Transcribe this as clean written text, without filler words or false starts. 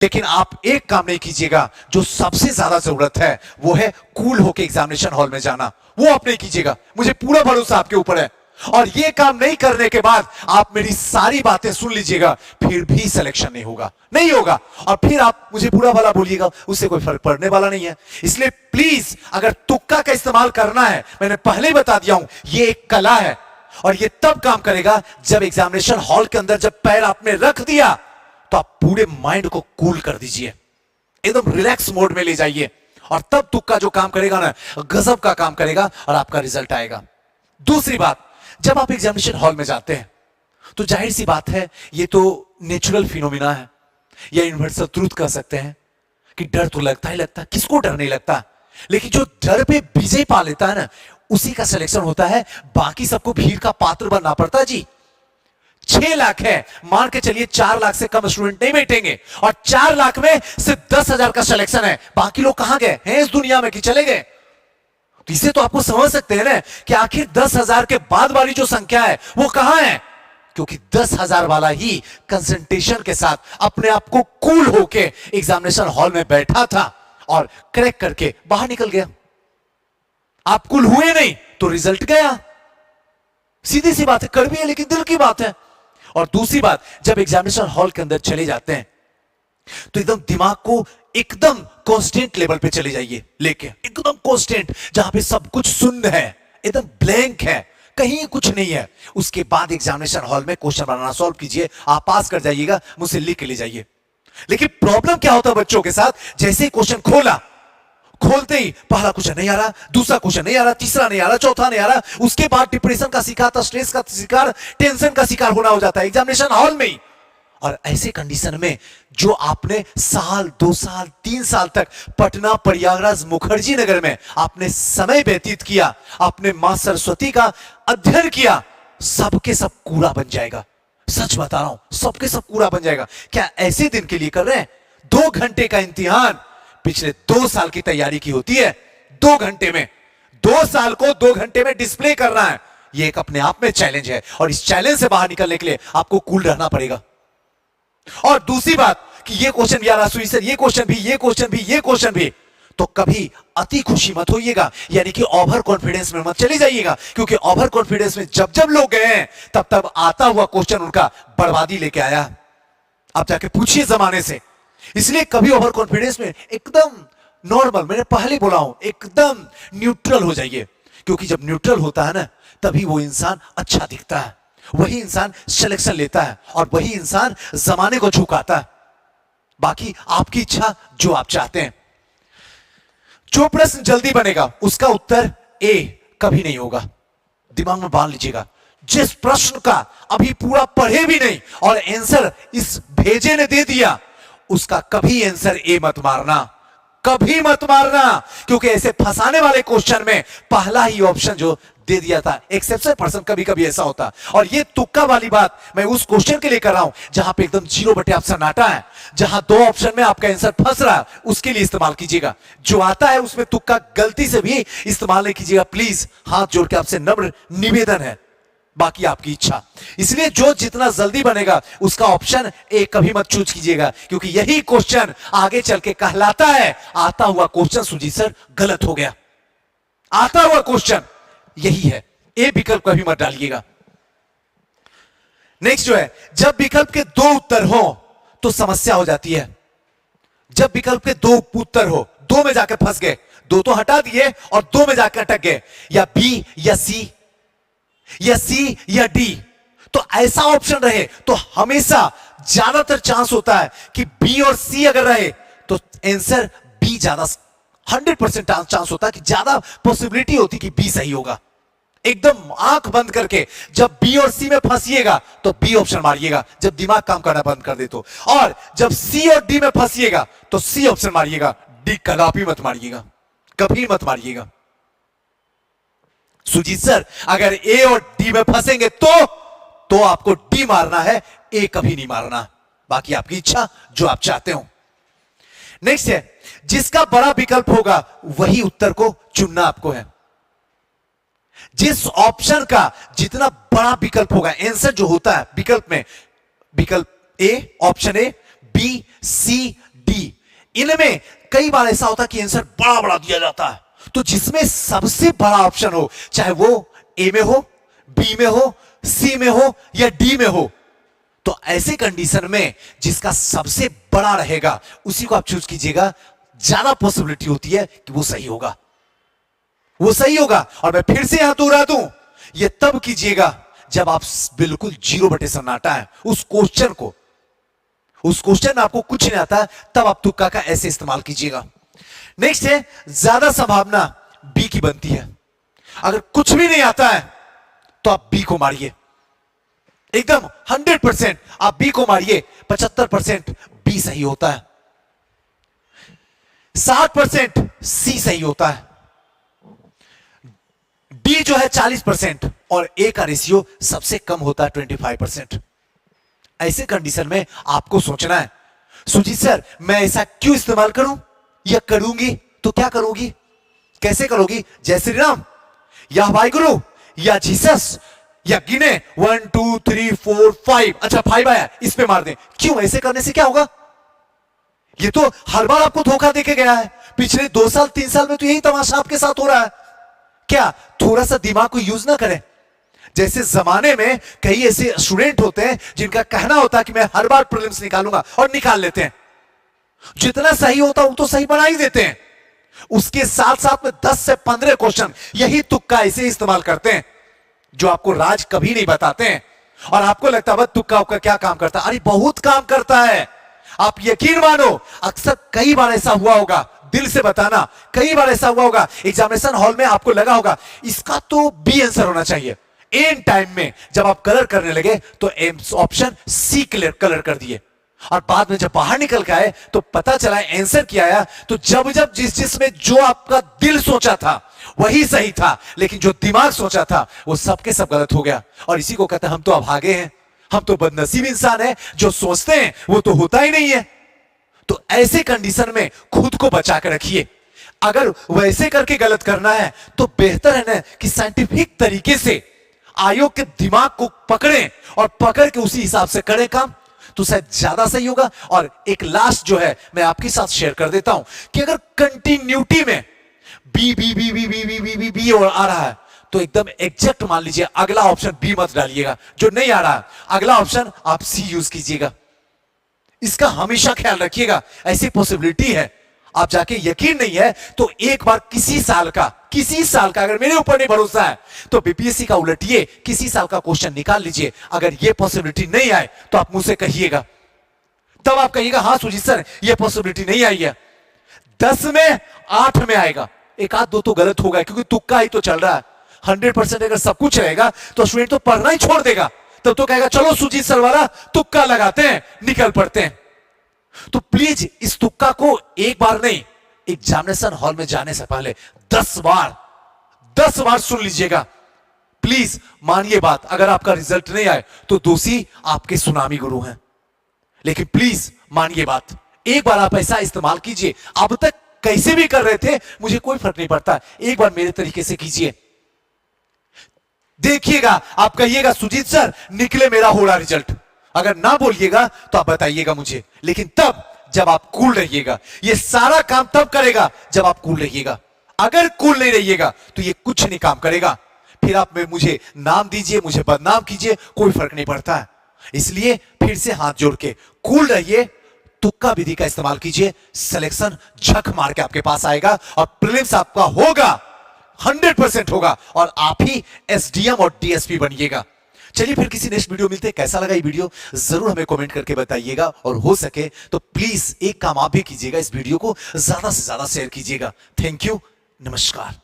लेकिन आप एक काम नहीं कीजिएगा, जो सबसे ज्यादा जरूरत है वो है कूल होकर एग्जामिनेशन हॉल में जाना। वो आप नहीं कीजिएगा, मुझे पूरा भरोसा आपके ऊपर है। और ये काम नहीं करने के बाद आप मेरी सारी बातें सुन लीजिएगा, फिर भी सिलेक्शन नहीं होगा, नहीं होगा। और फिर आप मुझे बुरा भला बोलिएगा, उससे कोई फर्क पड़ने वाला नहीं है। इसलिए प्लीज, अगर तुक्का का इस्तेमाल करना है, मैंने पहले ही बता दिया हूं, ये एक कला है और ये तब काम करेगा जब एग्जामिनेशन हॉल के अंदर जब पैर आपने रख दिया तो आप पूरे माइंड को कूल कर दीजिए, एकदम रिलैक्स मोड में ले जाइए, और तब तुक्का जो काम करेगा ना, गजब का काम करेगा और आपका रिजल्ट आएगा। दूसरी बात, जब आप एग्जामिनेशन हॉल में जाते हैं तो जाहिर सी बात है, ये तो नेचुरल फिनोमिना है या यूनिवर्सल ट्रूथ कह सकते हैं कि डर तो लगता ही लगता है, किसको डर नहीं लगता। लेकिन जो डर पे विजय पा लेता है ना, उसी का सिलेक्शन होता है। बाकी सबको भीड़ का पात्र बनना पड़ता है जी। 6 लाख है, मान के चलिए 4 लाख से कम स्टूडेंट नहीं बैठेंगे, और 4 लाख में सिर्फ 10,000 का सिलेक्शन है। बाकी लोग कहां गए हैं इस दुनिया में कि चले गए? तो इसे तो आपको समझ सकते हैं ना कि आखिर 10,000 के बाद वाली जो संख्या है वो कहां है, क्योंकि 10,000 वाला ही कंसंट्रेशन के साथ अपने आप को कूल होके एग्जामिनेशन हॉल में बैठा था और क्रैक करके बाहर निकल गया। आप कूल हुए नहीं तो रिजल्ट गया, सीधी सी बात है, कड़वी है लेकिन दिल की बात है। और दूसरी बात, जब एग्जामिनेशन हॉल के अंदर चले जाते हैं तो एकदम दिमाग को एकदम कांस्टेंट लेवल पे चले जाइए, लेके एकदम कांस्टेंट, जहां पे सब कुछ शून्य है, एकदम ब्लैंक है, कहीं कुछ नहीं है। उसके बाद एग्जामिनेशन हॉल में क्वेश्चन बनाना सॉल्व कीजिए, आप पास कर जाइएगा, मुझसे लिख के ले जाइए। लेकिन प्रॉब्लम क्या होता है बच्चों के साथ, जैसे ही क्वेश्चन खोलते ही पहला क्वेश्चन नहीं आ रहा, दूसरा क्वेश्चन नहीं आ रहा, तीसरा नहीं आ रहा, चौथा नहीं आ रहा, उसके बाद डिप्रेशन का शिकार, स्ट्रेस का शिकार, टेंशन का शिकार होना हो जाता है एग्जामिनेशन हॉल में ही। और ऐसे कंडीशन में जो आपने साल, 2 साल, 3 साल तक पटना, प्रयागराज, मुखर्जी नगर में आपने समय व्यतीत किया, आपने मां सरस्वती का अध्ययन किया, सबके सब कूड़ा बन जाएगा। सच बता रहा हूं, सबके सब कूड़ा बन जाएगा। क्या ऐसे दिन के लिए कर रहे हैं? 2 घंटे का इम्तिहान पिछले 2 साल की तैयारी की होती है, 2 घंटे में, 2 साल को 2 घंटे में डिस्प्ले करना है। यह एक अपने आप में चैलेंज है, और इस चैलेंज से बाहर निकलने के लिए आपको कूल रहना पड़ेगा। और दूसरी बात कि ये क्वेश्चन यार सुई सर, ये क्वेश्चन भी, ये क्वेश्चन भी, ये क्वेश्चन भी, तो कभी अति खुशी मत होइएगा, यानी कि ओवर कॉन्फिडेंस में मत चले जाइएगा, क्योंकि ओवर कॉन्फिडेंस में जब जब लोग गए हैं तब तब आता हुआ क्वेश्चन उनका बर्बादी लेके आया। आप जाके पूछिए जमाने से। इसलिए कभी ओवर कॉन्फिडेंस में एकदम नॉर्मल, मैंने पहले बोला हूं, एकदम न्यूट्रल हो जाइए, क्योंकि जब न्यूट्रल होता है ना, तभी वो इंसान अच्छा दिखता है, वही इंसान सिलेक्शन लेता है, और वही इंसान जमाने को झुकाता है। बाकी आपकी इच्छा, जो आप चाहते हैं। जो प्रश्न जल्दी बनेगा उसका उत्तर ए कभी नहीं होगा, दिमाग में बांध लीजिएगा। जिस प्रश्न का अभी पूरा पढ़े भी नहीं और आंसर इस भेजे ने दे दिया, उसका कभी आंसर ए मत मारना, कभी मत मारना, क्योंकि ऐसे फंसाने वाले क्वेश्चन में पहला ही ऑप्शन जो दे दिया था, एक्सेप्शन पर्सन कभी कभी ऐसा होता। और ये तुक्का वाली बात मैं उस क्वेश्चन के लिए कर रहा हूं जहां पे एकदम 0 बटे ऑप्शन नाटा है, जहां 2 ऑप्शन में आपका आंसर फंस रहा है, उसके लिए इस्तेमाल कीजिएगा। जो आता है उसमें तुक्का गलती से भी इस्तेमाल नहीं कीजिएगा, प्लीज, हाथ जोड़ के आपसे नम्र निवेदन है। बाकी आपकी इच्छा। इसलिए जो जितना जल्दी बनेगा उसका ऑप्शन ए कभी मत चूज कीजिएगा, क्योंकि यही क्वेश्चन आगे चल के कहलाता है आता हुआ क्वेश्चन सुजीत सर गलत हो गया। आता हुआ क्वेश्चन यही है, ए विकल्प कभी मत डालिएगा। नेक्स्ट जो है, जब विकल्प के 2 उत्तर हो तो समस्या हो जाती है। जब विकल्प के 2 उत्तर हो, 2 में जाकर फंस गए, 2 तो हटा दिए और 2 में जाकर अटक गए, या बी या सी या सी या डी, तो ऐसा ऑप्शन रहे तो हमेशा ज्यादातर चांस होता है कि बी और सी अगर रहे तो आंसर बी ज्यादा, 100% चांस होता है कि ज्यादा पॉसिबिलिटी होती कि बी सही होगा। एकदम आंख बंद करके जब बी और सी में फंसिएगा तो बी ऑप्शन मारिएगा, जब दिमाग काम करना बंद कर दे तो, और जब सी और डी में फंसिएगा तो सी ऑप्शन मारिएगा, डी कदापि मत मारिएगा, कभी मत मारिएगा। सुजीत सर अगर ए और डी में फंसेंगे तो आपको डी मारना है, ए कभी नहीं मारना। बाकी आपकी इच्छा, जो आप चाहते हो। नेक्स्ट है, जिसका बड़ा विकल्प होगा वही उत्तर को चुनना आपको है। जिस ऑप्शन का जितना बड़ा विकल्प होगा, आंसर जो होता है विकल्प में, विकल्प ए, ऑप्शन ए, बी, सी, इनमें कई बार ऐसा होता है कि आंसर बड़ा बड़ा दिया जाता है, तो जिसमें सबसे बड़ा ऑप्शन हो, चाहे वो ए में हो, बी में हो, सी में हो या डी में हो, तो ऐसे कंडीशन में जिसका सबसे बड़ा रहेगा उसी को आप चूज कीजिएगा। ज्यादा पॉसिबिलिटी होती है कि वो सही होगा, वो सही होगा। और मैं फिर से यहां दोहरा दूं, ये तब कीजिएगा जब आप बिल्कुल 0/सन्नाटा है उस क्वेश्चन को, उस क्वेश्चन में आपको कुछ नहीं आता, तब आप तुक्का का ऐसे इस्तेमाल कीजिएगा। नेक्स्ट है, ज्यादा संभावना बी की बनती है। अगर कुछ भी नहीं आता है तो आप बी को मारिए, एकदम 100% आप बी को मारिए। 75% बी सही होता है, 60% सी सही होता है, डी जो है 40% और ए का रेशियो सबसे कम होता है 25%। ऐसे कंडीशन में आपको सोचना है, सुजीत सर मैं ऐसा क्यों इस्तेमाल करूं या करूंगी तो क्या करोगी, कैसे करोगी, जय श्री राम या वाहिगुरु या जीसस या गिने 1 2 3 4 5, अच्छा 5 आया इस पे मार दें। क्यों, ऐसे करने से क्या होगा, ये तो हर बार आपको धोखा देके गया है, पिछले 2 साल 3 साल में तो यही तमाशा आपके साथ हो रहा है। क्या थोड़ा सा दिमाग को यूज ना करें। जैसे जमाने में कई ऐसे स्टूडेंट होते हैं जिनका कहना होता है कि मैं हर बार प्रीलिम्स निकालूंगा और निकाल लेते हैं, जितना सही होता वो तो सही बना ही देते हैं, उसके साथ साथ में 10 से 15 क्वेश्चन यही तुक्का ऐसे इस्तेमाल करते हैं जो आपको राज कभी नहीं बताते हैं। और आपको लगता है तुक्का का क्या काम करता है, अरे बहुत काम करता है। आप यकीन मानो, अक्सर कई बार ऐसा हुआ होगा, दिल से बताना, कई बार ऐसा हुआ होगा एग्जामिनेशन हॉल में आपको लगा होगा इसका तो बी आंसर होना चाहिए, एंड टाइम में जब आप कलर करने लगे तो ऑप्शन सी कलर कर दिए, और बाद में जब बाहर निकल के आए तो पता चला आंसर क्या आया। तो जब जब जिसमें जो आपका दिल सोचा था वही सही था, लेकिन जो दिमाग सोचा था वो सबके सब गलत हो गया। और इसी को कहते हैं हम तो अभागे हैं, हम तो बदनसीब इंसान हैं, जो सोचते हैं वो तो होता ही नहीं है। तो ऐसे कंडीशन में खुद को बचा कर रखिए। अगर वैसे करके गलत करना है तो बेहतर है ना कि साइंटिफिक तरीके से आयोग के दिमाग को पकड़ें और पकड़ के उसी हिसाब से करें काम, तो शायद ज्यादा सही होगा। और एक लास्ट जो है मैं आपके साथ शेयर कर देता हूं कि अगर कंटिन्यूटी में B B B B B B B B B और आ रहा है तो एकदम एग्जैक्ट मान लीजिए अगला ऑप्शन बी मत डालिएगा, जो नहीं आ रहा है अगला ऑप्शन आप सी यूज कीजिएगा। इसका हमेशा ख्याल रखिएगा, ऐसी पॉसिबिलिटी है। आप जाके यकीन नहीं है तो एक बार किसी साल का अगर मेरे ऊपर नहीं भरोसा है तो बीपीएससी का उलटिए, किसी साल का क्वेश्चन निकाल लीजिए। अगर ये पॉसिबिलिटी नहीं आए तो आप मुझसे कहिएगा, तब आप कहिएगा हाँ सुजीत सर ये पॉसिबिलिटी नहीं आई है। 10 में 8 में आएगा, एक आध दो तो गलत होगा क्योंकि तुक्का ही तो चल रहा है। 100% अगर सब कुछ रहेगा तो स्टूडेंट तो पढ़ना ही छोड़ देगा, तब तो कहेगा चलो सुजीत सर वाला तुक्का लगाते हैं, निकल पड़ते हैं। तो प्लीज इस तुक्का को एक बार नहीं, एग्जामिनेशन हॉल में जाने से पहले 10 बार सुन लीजिएगा। प्लीज मानिए बात, अगर आपका रिजल्ट नहीं आए तो दोषी आपके सुनामी गुरु हैं, लेकिन प्लीज मानिए बात, एक बार आप ऐसा इस्तेमाल कीजिए। अब तक कैसे भी कर रहे थे मुझे कोई फर्क नहीं पड़ता, एक बार मेरे तरीके से कीजिए, देखिएगा। आप कहिएगा सुजीत सर निकले मेरा हो रहा रिजल्ट, अगर ना बोलिएगा तो आप बताइएगा मुझे, लेकिन तब जब आप कूल रहिएगा। ये सारा काम तब करेगा जब आप कूल रहिएगा। अगर कूल नहीं रहिएगा तो ये कुछ नहीं काम करेगा। फिर आप मुझे नाम दीजिए, मुझे बदनाम कीजिए, कोई फर्क नहीं पड़ता है। इसलिए फिर से हाथ जोड़ के कूल रहिए, तुक्का विधि का इस्तेमाल कीजिए, सिलेक्शन झक मार के आपके पास आएगा और प्रीलिम्स आपका होगा, 100% होगा, और आप ही एसडीएम और डीएसपी बनिएगा। चलिए फिर किसी नेक्स्ट वीडियो मिलते हैं। कैसा लगा ये वीडियो जरूर हमें कमेंट करके बताइएगा, और हो सके तो प्लीज एक काम आप भी कीजिएगा, इस वीडियो को ज्यादा से ज्यादा शेयर कीजिएगा। थैंक यू, नमस्कार।